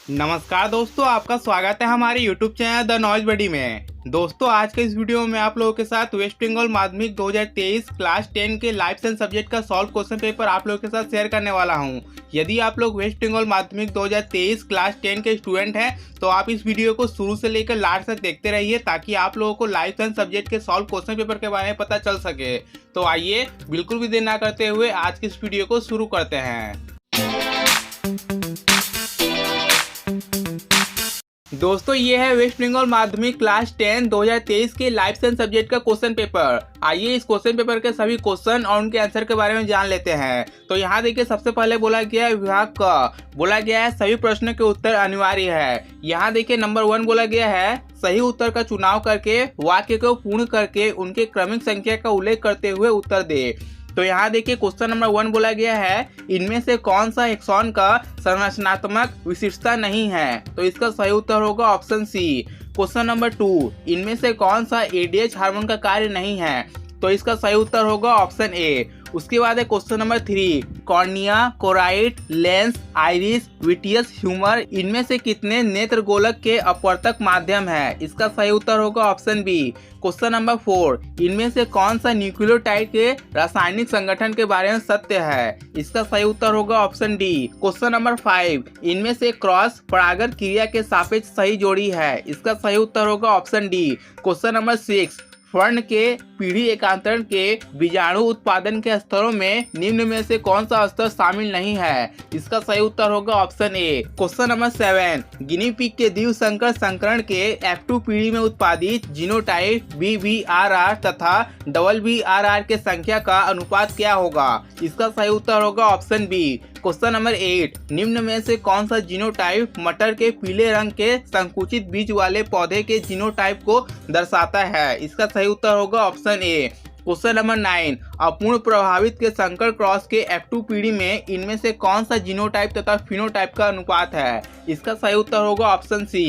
नमस्कार दोस्तों, आपका स्वागत है हमारे YouTube चैनल द नॉलेज बडी में। दोस्तों, आज के इस वीडियो में आप लोगों के साथ वेस्ट बंगाल माध्यमिक 2023 क्लास 10 के लाइफ साइंस सब्जेक्ट का सॉल्व क्वेश्चन पेपर आप लोगों के साथ शेयर करने वाला हूं। यदि आप लोग वेस्ट बंगाल माध्यमिक 2023 क्लास 10 के स्टूडेंट हैं तो आप इस वीडियो को शुरू से लेकर लास्ट तक देखते रहिए ताकि आप लोगों को लाइफ साइंस सब्जेक्ट के सॉल्व क्वेश्चन पेपर के बारे में पता चल सके। तो आइए बिल्कुल भी देर ना करते हुए आज की इस वीडियो को शुरू करते हैं। दोस्तों, ये है वेस्ट बंगाल माध्यमिक क्लास 10 2023 के लाइफ साइंस सब्जेक्ट का क्वेश्चन पेपर। आइए इस क्वेश्चन पेपर के सभी क्वेश्चन और उनके आंसर के बारे में जान लेते हैं। तो यहाँ देखिए, सबसे पहले बोला गया है विभाग का, बोला गया है सभी प्रश्नों के उत्तर अनिवार्य है। यहाँ देखिए नंबर 1 बोला गया है सही उत्तर का चुनाव करके वाक्य को पूर्ण करके उनके क्रमिक संख्या का उल्लेख करते हुए उत्तर दे। तो यहाँ देखिए क्वेश्चन नंबर 1 बोला गया है इनमें से कौन सा हेक्सॉन का संरचनात्मक विशिष्टता नहीं है। तो इसका सही उत्तर होगा ऑप्शन सी। क्वेश्चन नंबर 2, इनमें से कौन सा एडीएच हार्मोन का कार्य नहीं है। तो इसका सही उत्तर होगा ऑप्शन ए। उसके बाद है question number 3, cornea, choroid, lens, iris, vitreous humour इनमें से कितने नेत्र गोलक के अपवर्तक माध्यम है। इसका सही उत्तर होगा ऑप्शन बी। क्वेश्चन नंबर 4, इनमें से कौन सा न्यूक्लियोटाइड के रासायनिक संगठन के बारे में सत्य है। इसका सही उत्तर होगा ऑप्शन डी। क्वेश्चन नंबर 5, इनमें से क्रॉस परागण क्रिया के सापेक्ष सही जोड़ी है। इसका सही उत्तर होगा ऑप्शन डी। क्वेश्चन नंबर 6, फर्ण के पीढ़ी एकांतरण के बीजाणु उत्पादन के स्तरों में निम्न में से कौन सा स्तर शामिल नहीं है। इसका सही उत्तर होगा option A. Question number 7, guinea pig के द्विव संकर संकरण के F2 पीढ़ी में उत्पादित जीनोटाइप BBRR तथा BBRR के संख्या का अनुपात क्या होगा। इसका सही उत्तर होगा ऑप्शन बी। क्वेश्चन नंबर 8, निम्न में से कौन सा जीनोटाइप मटर के पीले रंग के संकुचित बीज वाले पौधे के जीनोटाइप को दर्शाता है। इसका सही उत्तर होगा ऑप्शन ए। क्वेश्चन नंबर 9, अपूर्ण प्रभावित के संकर क्रॉस के F2 पीढ़ी में इनमें से कौन सा जीनोटाइप तथा फिनोटाइप का अनुपात है। इसका सही उत्तर होगा ऑप्शन सी।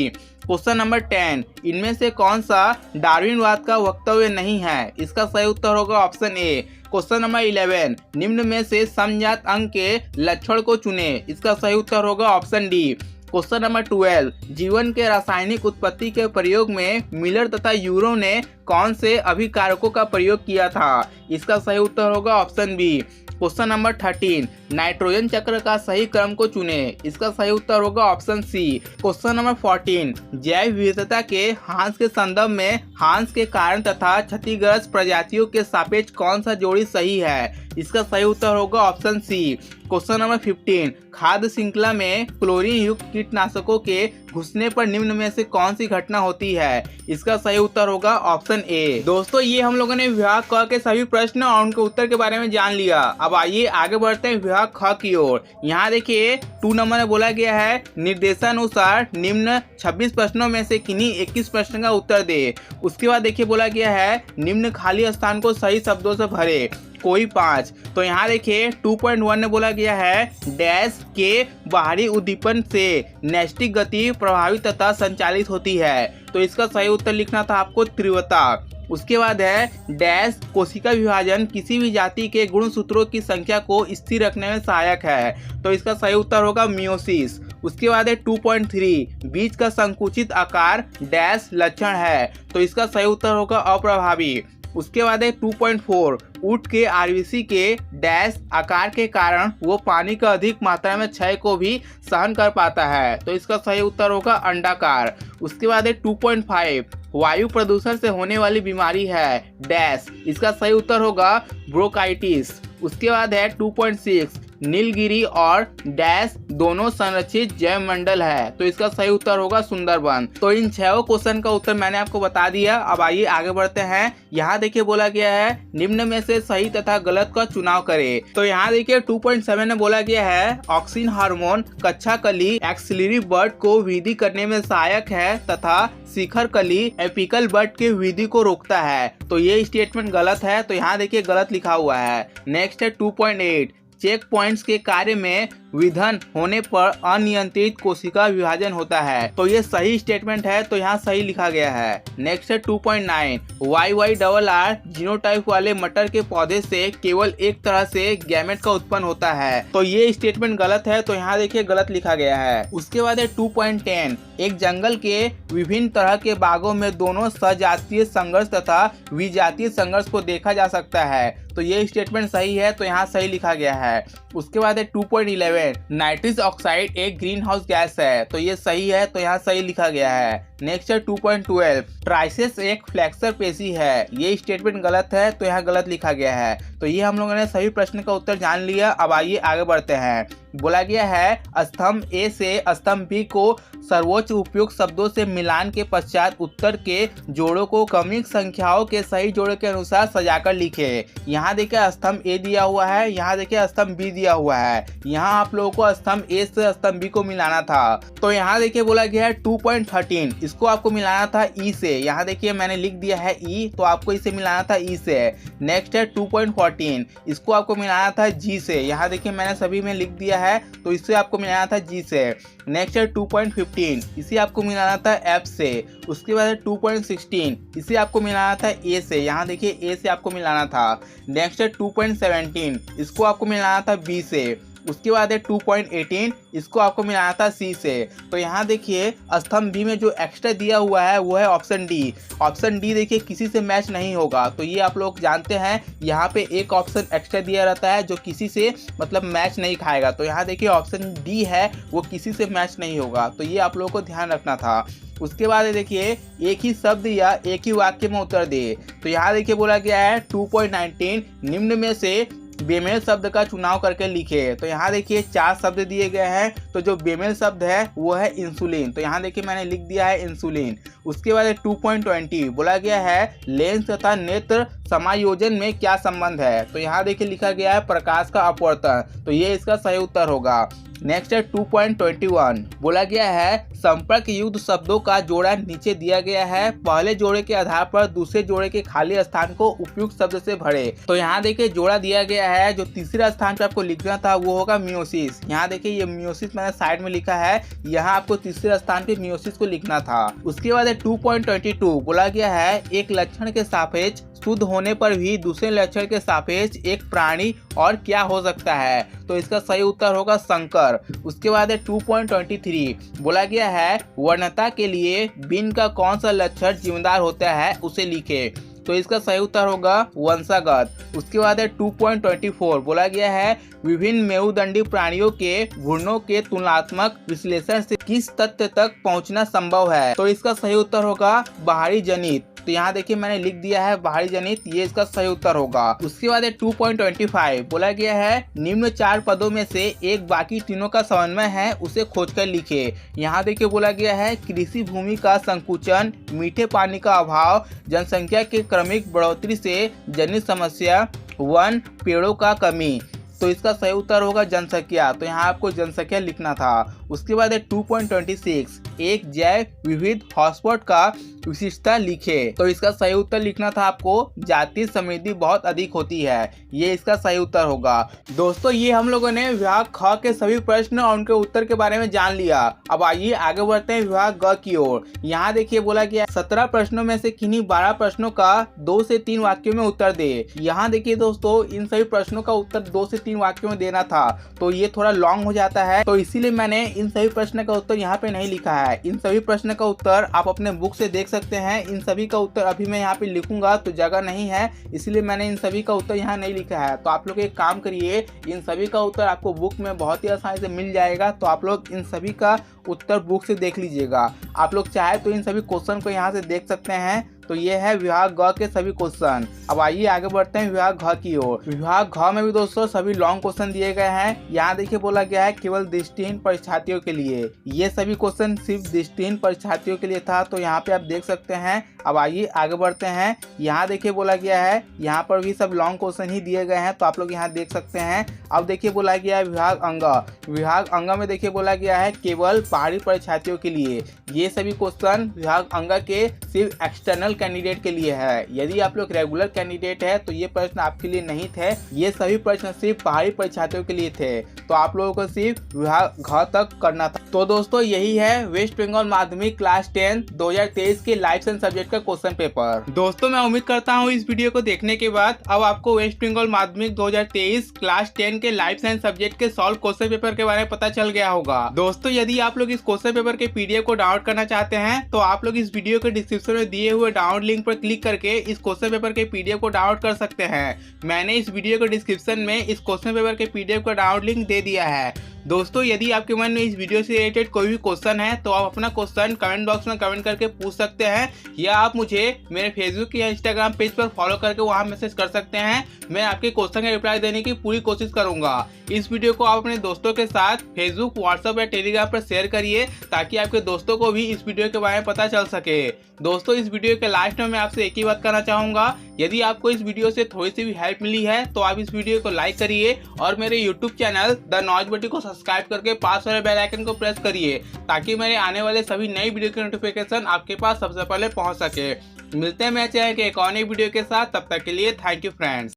क्वेश्चन नंबर 10, इनमें से कौन सा डार्विनवाद का वक्तव्य नहीं है। इसका सही उत्तर होगा ऑप्शन ए। क्वेश्चन नंबर 11, निम्न में से समजात अंग के लक्षण को चुने। इसका सही उत्तर होगा ऑप्शन डी। क्वेश्चन नंबर 12, जीवन के रासायनिक उत्पत्ति के प्रयोग में मिलर तथा यूरो ने कौन से अभिकारकों का प्रयोग किया था। इसका सही उत्तर होगा option B. Question number 13, nitrogen चक्र का सही क्रम को चुने। इसका सही उत्तर होगा ऑप्शन सी। क्वेश्चन नंबर 14, जैव विविधता के हांस के संदर्भ में हांस के कारण तथा क्षतिग्रस्त प्रजातियों के सापेक्ष कौन सा जोड़ी सही है। इसका सही उत्तर होगा ऑप्शन सी। क्वेश्चन नंबर 15, खाद्य श्रृंखला में क्लोरीन युक्त कीटनाशकों के घुसने पर निम्न में से कौन सी घटना होती है। इसका सही उत्तर होगा ऑप्शन ए। दोस्तों, ये हम लोगों ने विभाग क के सभी प्रश्न और उनके उत्तर के बारे में जान लिया। अब आइए आगे बढ़ते हैं विभाग ख की ओर। यहाँ देखिए 2 नंबर में बोला गया है निर्देशानुसार निम्न 26 प्रश्नों में से किन्हीं 21 प्रश्न का उत्तर दे। उसके बाद देखिए बोला गया है निम्न खाली स्थान को सही शब्दों से भरे, कोई 5। तो यहाँ देखिए 2.1 में बोला गया है डैश के बाहरी उद्दीपन से नैस्टिक गति प्रभावित तथा संचालित होती है। तो इसका सही उत्तर लिखना था आपको तीव्रता। उसके बाद है डैश कोशिका विभाजन किसी भी जाति के गुणसूत्रों की संख्या को स्थिर रखने में सहायक है। तो इसका सही उत्तर होगा मियोसिस। उसके बाद है 2.3, बीज का संकुचित आकार डैश लक्षण है। तो इसका सही उत्तर होगा अप्रभावी। उसके बाद है 2.4, ऊँट के आरबीसी के डैश आकार के कारण वो पानी का अधिक मात्रा में क्षय को भी सहन कर पाता है। तो इसका सही उत्तर होगा अंडाकार। उसके बाद है 2.5, वायु प्रदूषण से होने वाली बीमारी है डैश। इसका सही उत्तर होगा ब्रोंकाइटिस। उसके बाद है 2.6, नीलगिरी और डैश दोनों संरक्षित जैव मंडल है। तो इसका सही उत्तर होगा सुंदरबन। तो इन 6 क्वेश्चन का उत्तर मैंने आपको बता दिया। अब आइए आगे बढ़ते हैं। यहाँ देखिए बोला गया है निम्न में से सही तथा गलत का चुनाव करें। तो यहाँ देखिए 2.7 में बोला गया है ऑक्सिन हार्मोन कच्छा कली एक्सिलरी बर्ड को वृद्धि करने में सहायक है तथा शिखर कली एपिकल बर्ड के वृद्धि को रोकता है। तो ये स्टेटमेंट गलत है। तो यहाँ देखिए गलत लिखा हुआ है। नेक्स्ट है 2.8, चेक पॉइंट्स के कार्य में विघन होने पर अनियंत्रित कोशिका विभाजन होता है। तो ये सही स्टेटमेंट है, तो यहाँ सही लिखा गया है। नेक्स्ट है 2.9 YYRR जीनोटाइप वाले मटर के पौधे से केवल एक तरह से गैमेट का उत्पन्न होता है। तो ये स्टेटमेंट गलत है, तो यहाँ देखिए गलत लिखा गया है। उसके बाद है 2.10 एक जंगल के विभिन्न तरह के बागों में दोनों सजातीय संघर्ष तथा विजातीय संघर्ष को देखा जा सकता है। तो ये स्टेटमेंट सही है, तो यहाँ सही लिखा गया है। उसके बाद है 2.11 नाइट्रस ऑक्साइड एक ग्रीन हाउस गैस है। तो ये सही है, तो यहाँ सही लिखा गया है। नेक्स्ट है 2.12 ट्राइसेस एक फ्लेक्सर पेशी है। ये स्टेटमेंट गलत है, तो यहाँ गलत लिखा गया है। तो ये हम लोगों ने सभी प्रश्न का उत्तर जान लिया। अब आइए आगे बढ़ते हैं। बोला गया है स्तंभ ए से स्तंभ बी को सर्वोच्च उपयुक्त शब्दों से मिलान के पश्चात उत्तर के जोड़ों को क्रमिक संख्याओं के सही जोड़े के अनुसार सजाकर लिखे। यहाँ देखिए स्तंभ ए दिया हुआ है, यहाँ देखिए स्तंभ बी दिया हुआ है। यहाँ आप लोगों को स्तंभ ए से स्तंभ बी को मिलाना था। तो यहाँ देखिए बोला गया है 2.13 इसको आपको मिलाना था ई से। यहाँ देखिए मैंने लिख दिया है ई, तो आपको इसे मिलाना था ई से। नेक्स्ट है 2.14 इसको आपको मिलाना था जी से। यहाँ देखिए मैंने सभी में लिख दिया है, तो इससे आपको मिलाना था जी से। नेक्स्ट है 2.15 इसे आपको मिलाना था एफ से। उसके बाद है 2.16 इसे आपको मिलाना था ए से। यहाँ देखिए ए से आपको मिलाना था। नेक्स्ट है 2.17 इसको आपको मिलाना था बी से। उसके बाद है 2.18 इसको आपको मिलाना था सी से। तो यहाँ देखिए स्तंभ बी में जो एक्स्ट्रा दिया हुआ है वो है ऑप्शन डी। ऑप्शन डी देखिए किसी से मैच नहीं होगा, तो ये आप लोग जानते हैं। यहाँ पे एक ऑप्शन एक्स्ट्रा दिया रहता है जो किसी से मतलब मैच नहीं खाएगा। तो यहाँ देखिए ऑप्शन डी है वो किसी से मैच नहीं होगा, तो ये आप लोगों को ध्यान रखना था। उसके बाद देखिए एक ही शब्द या एक ही वाक्य में उत्तर दे। तो यहाँ देखिए बोला गया है 2.19 निम्न में से बेमेल शब्द का चुनाव करके लिखे। तो यहाँ देखिए 4 शब्द दिए गए हैं, तो जो बेमेल शब्द है वो है इंसुलिन। तो यहाँ देखिए मैंने लिख दिया है इंसुलिन। उसके बाद 2.20 बोला गया है लेंस तथा नेत्र समायोजन में क्या संबंध है। तो यहाँ देखिए लिखा गया है प्रकाश का अपवर्तन। तो ये इसका सही उत्तर होगा। नेक्स्ट है 2.21 बोला गया है संपर्क युक्त शब्दों का जोड़ा नीचे दिया गया है। पहले जोड़े के आधार पर दूसरे जोड़े के खाली स्थान को उपयुक्त शब्द से भरे। तो यहाँ देखिए जोड़ा दिया गया है, जो तीसरे स्थान पे आपको लिखना था वो होगा मियोसिस। यहाँ देखिए ये मियोसिस मैंने साइड में लिखा है, यहाँ आपको तीसरे स्थान पे मियोसिस को लिखना था। उसके बाद 2.22 बोला गया है एक लक्षण के सापेक्ष शुद्ध होने पर भी दूसरे लक्षण के सापेक्ष एक प्राणी और क्या हो सकता है। तो इसका सही उत्तर होगा संकर। उसके बाद 2.23 बोला गया है वर्णता के लिए बिन का कौन सा लक्षण जिम्मेदार होता है उसे लिखे। तो इसका सही उत्तर होगा वंशागत। उसके बाद 2.24 बोला गया है विभिन्न मेरुदंडी प्राणियों के घुर्णों के तुलनात्मक विश्लेषण से किस तथ्य तक पहुंचना संभव है। तो इसका सही उत्तर होगा बाहरी जनित। तो यहाँ देखिए मैंने लिख दिया है बाहरी जनित, ये इसका सही उत्तर होगा। उसके बाद 2.25 बोला गया है निम्न 4 पदों में से एक बाकी तीनों का समन्वय है उसे खोजकर लिखे। यहाँ देखिए बोला गया है कृषि भूमि का संकुचन, मीठे पानी का अभाव, जनसंख्या के क्रमिक बढ़ोतरी से जनित समस्या, वन पेड़ों का कमी। तो इसका सही उत्तर होगा जनसंख्या। तो यहाँ आपको जनसंख्या लिखना था। उसके बाद 2.26 एक जैव विविध हॉटस्पॉट का विशिष्टता लिखे। तो इसका सही उत्तर लिखना था आपको जातीय समृद्धि बहुत अधिक होती है, ये इसका सही उत्तर होगा। दोस्तों ये हम लोगों ने विभाग ख के सभी प्रश्न और उनके उत्तर के बारे में जान लिया। अब आइए आगे बढ़ते हैं विभाग ग की ओर। यहाँ देखिए बोला गया 17 प्रश्नों में से किन्हीं 12 प्रश्नों का 2 से 3 वाक्यों में उत्तर दे। यहाँ देखिए दोस्तों इन सभी प्रश्नों का उत्तर 2 से 3 वाक्यों में देना था, तो ये थोड़ा लॉन्ग हो जाता है, तो इसीलिए मैंने इन सभी प्रश्न का उत्तर यहाँ पे नहीं लिखा है। इन सभी प्रश्न का उत्तर आप अपने बुक से देख सकते हैं। इन सभी का उत्तर अभी मैं यहाँ पे लिखूंगा तो जगह नहीं है, इसलिए मैंने इन सभी का उत्तर यहाँ नहीं लिखा है। तो आप लोग एक काम करिए, इन सभी का उत्तर आपको बुक में बहुत ही आसानी से मिल जाएगा, तो आप लोग इन सभी का उत्तर बुक से देख लीजिएगा। आप लोग चाहे तो इन सभी क्वेश्चन को यहाँ से देख सकते हैं। तो ये है विभाग ग के सभी क्वेश्चन। अब आइए आगे बढ़ते हैं विभाग घ की ओर। विभाग घ में भी दोस्तों सभी लॉन्ग क्वेश्चन दिए गए हैं। यहाँ देखिए बोला गया है केवल दृष्टिहीन परीक्षार्थियों के लिए। ये सभी क्वेश्चन सिर्फ दृष्टिहीन परीक्षार्थियों के लिए था, तो यहाँ पे आप देख सकते हैं। अब आइए आगे बढ़ते हैं। यहाँ देखिए बोला गया है यहाँ पर भी सब लॉन्ग क्वेश्चन ही दिए गए हैं, तो आप लोग यहाँ देख सकते हैं। अब देखिए बोला गया है विभाग अंग। विभाग अंग में देखिए बोला गया है केवल बाहरी परीक्षार्थियों के लिए। ये सभी क्वेश्चन विभाग अंग के सिर्फ एक्सटर्नल कैंडिडेट के लिए है। यदि आप लोग रेगुलर कैंडिडेट है तो ये प्रश्न आपके लिए नहीं थे। ये सभी प्रश्न सिर्फ पहाड़ी परीक्षार्थियों के लिए थे, तो आप लोगों को सिर्फ विभाग घ तक करना था। तो दोस्तों यही है वेस्ट बंगाल माध्यमिक क्लास 10 2023 के लाइफ साइंस सब्जेक्ट का क्वेश्चन पेपर। दोस्तों मैं उम्मीद करता हूँ इस वीडियो को देखने के बाद अब आपको वेस्ट बंगाल माध्यमिक 2023 क्लास 10 के लाइफ साइंस सब्जेक्ट के सॉल्व क्वेश्चन पेपर के बारे में पता चल गया होगा। दोस्तों यदि आप लोग इस क्वेश्चन पेपर के पीडीएफ को डाउनलोड करना चाहते हैं तो आप लोग इस वीडियो के डिस्क्रिप्शन में दिए हुए डाउनलोड लिंक पर क्लिक करके इस क्वेश्चन पेपर के पीडीएफ को डाउनलोड कर सकते हैं। मैंने इस वीडियो के डिस्क्रिप्शन में इस क्वेश्चन पेपर के पीडीएफ का डाउनलोड लिंक दे दिया है। दोस्तों यदि आपके मन में इस वीडियो से रिलेटेड कोई भी क्वेश्चन है तो आप अपना क्वेश्चन कमेंट बॉक्स में कमेंट करके पूछ सकते हैं, या आप मुझे मेरे फेसबुक या इंस्टाग्राम पेज पर फॉलो करके वहां मैसेज कर सकते हैं। मैं आपके क्वेश्चन का रिप्लाई देने की पूरी कोशिश करूंगा। इस वीडियो को आप अपने दोस्तों के साथ फेसबुक, व्हाट्सएप या टेलीग्राम पर शेयर करिए ताकि आपके दोस्तों को भी इस वीडियो के बारे में पता चल सके। दोस्तों इस वीडियो के लास्ट में मैं आपसे एक ही बात करना चाहूंगा, यदि आपको इस वीडियो से थोड़ी सी भी हेल्प मिली है तो आप इस वीडियो को लाइक करिए और मेरे यूट्यूब चैनल द नॉइज बटी को सब्सक्राइब करके पास वाले बेल आइकन को प्रेस करिए ताकि मेरे आने वाले सभी नई वीडियो के नोटिफिकेशन आपके पास सबसे पहले पहुंच सके। मिलते हैं मेरे चैनल के एक और नई वीडियो के साथ, तब तक के लिए थैंक यू फ्रेंड्स।